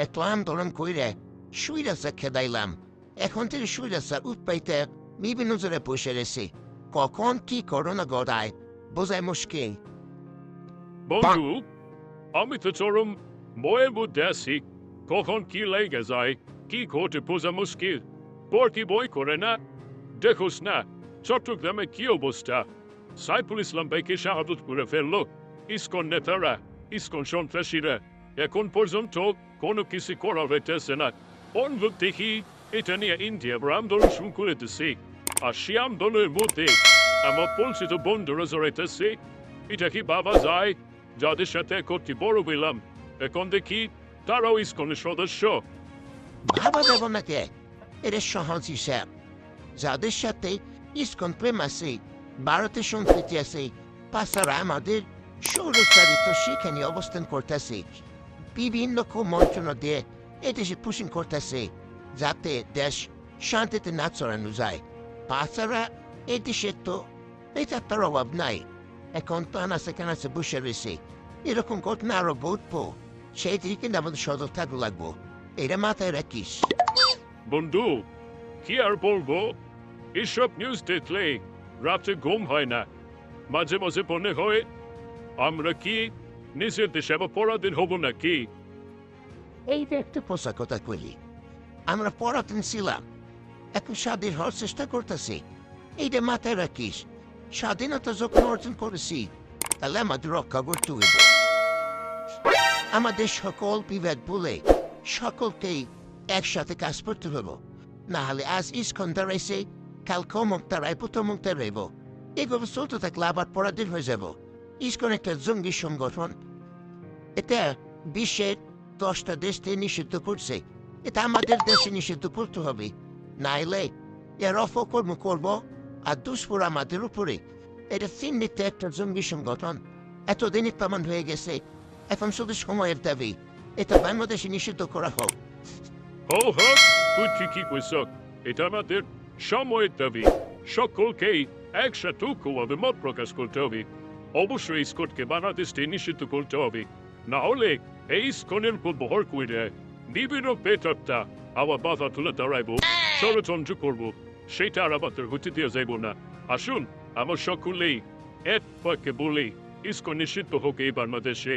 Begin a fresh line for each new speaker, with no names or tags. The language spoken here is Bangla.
এত আন্দোলন কইরে সুইরাসা খেদাইলাম। এখন থেকে সুইরাসার উৎপাইতে বিভিন্ন জোরে বসে রয়েছে। কখন কি করোনা গড়ায় বোঝায় মুশকিল।
বন্ধু, আমি তো চরম বয়ের মধ্যে আছি। কখন কি লেগে যায়, কি ঘটে বোঝা মুশকিল। পর কি বই করে না? দেখোস না চট্টগ্রামে কি অবস্থা। সাইফুল ইসলাম ভাইকে শাহাদত করে ফেললো ইসকন নেতারা, ইসকন সন্ত্রাসীরা। এখন পর্যন্ত কোনো কিছু করা হইতেছে না। অন্য দেখি এটা নিয়ে ইন্ডিয়া আন্দোলন শুরু করে দিছে। আর সে আন্দোলনের মধ্যে আমার পরিচিত বন্ধুরা জড়াইতেছে। এটা কি ভাবা যায়? যাদের সাথে করতে বড় হইলাম, এখন দেখি তারাও ইসকনের সদস্য।
ভাবা দেব নাকি? এটা সহজ হিসাব। যাদের সাথে ইসকন প্রেম আছে, ভারতের সংস্কৃতি আছে, তাছাড়া আমাদের সৌরচারিত সেখানে অবস্থান করতেছে। বিভিন্ন মন্ত্রণা দিয়ে এদেশে পুষিং করতেছে যাতে দেশ শান্তিতে না চড়ানো যায়। তাছাড়া এই দেশে তো এটা তার অভাব নাই। এখন তো আনাচে কানাচে বসে রয়েছে। এরকম ঘটনা আরো ঘটবো, সেই দিকে কিন্তু আমাদের সদর থাকতে লাগবো। এটা মাথায় রাখিস।
বন্ধু, কি আর বলবো, এসব নিউজ দেখলে রাতে ঘুম হয় না। মাঝে মাঝে মনে হয় আমরা কি নিজের দেশে আবার পরাধীন হব নাকি?
এইটা একটা পোষা কথা কইলি। আমরা পরাধীন ছিলাম, এখন স্বাধীন হওয়ার চেষ্টা করতেছি। এইটা মাথায় রাখিস। স্বাধীনতা যখন অর্জন করেছি, তাহলে আমাদের রক্ষা করতে হইব। আমাদের সকল বিভেদ বলে সকলকেই একসাথে কাজ করতে হইব। না হলে আজ ইসকন দাঁড়াইছে, কাল কমক দাঁড়াই প্রথমক দাঁড়াইব। এইভাবে চলতে থাকলে আবার পরাধীন হয়ে যাব। ইসকন একটা জঙ্গি সংগঠন। এটা বিশ্বের 10টা দেশকে নিষিদ্ধ করছে। এটা আমাদের দেশে নিষিদ্ধ করতে হবে, নাইলে এর অপকর্ম করব আর দুষ্পুর আমাদের উপরে। এটা চিহ্নিত একটা জঙ্গি সংগঠন, এতদিনই প্রমাণ হয়ে গেছে। এখন শুধু সময়ের দাবি এটা বাংলাদেশে নিষিদ্ধ করা হোক।
হো হো, তুই ঠিকই কইছ। এটা আমাদের সময়ের দাবি। সকলকেই একসাথে ঐক্যভাবে মত প্রকাশ করতে হবে। অবশ্যই ইসকনকে বাংলাদেশে নিষিদ্ধ করতে হবে। না হলে এই ইসকনের উপর বহর করে বিভিন্ন পেটটা আবার বাধা তুলে দাঁড়াইব, ষড়যন্ত্র করব। সেটা আর আমাদের হতে দিয়ে যাইব না। আসুন, আমার সকলেই এক বাক্যে বলি, ইসকন নিষিদ্ধ হোক এই বাংলাদেশে।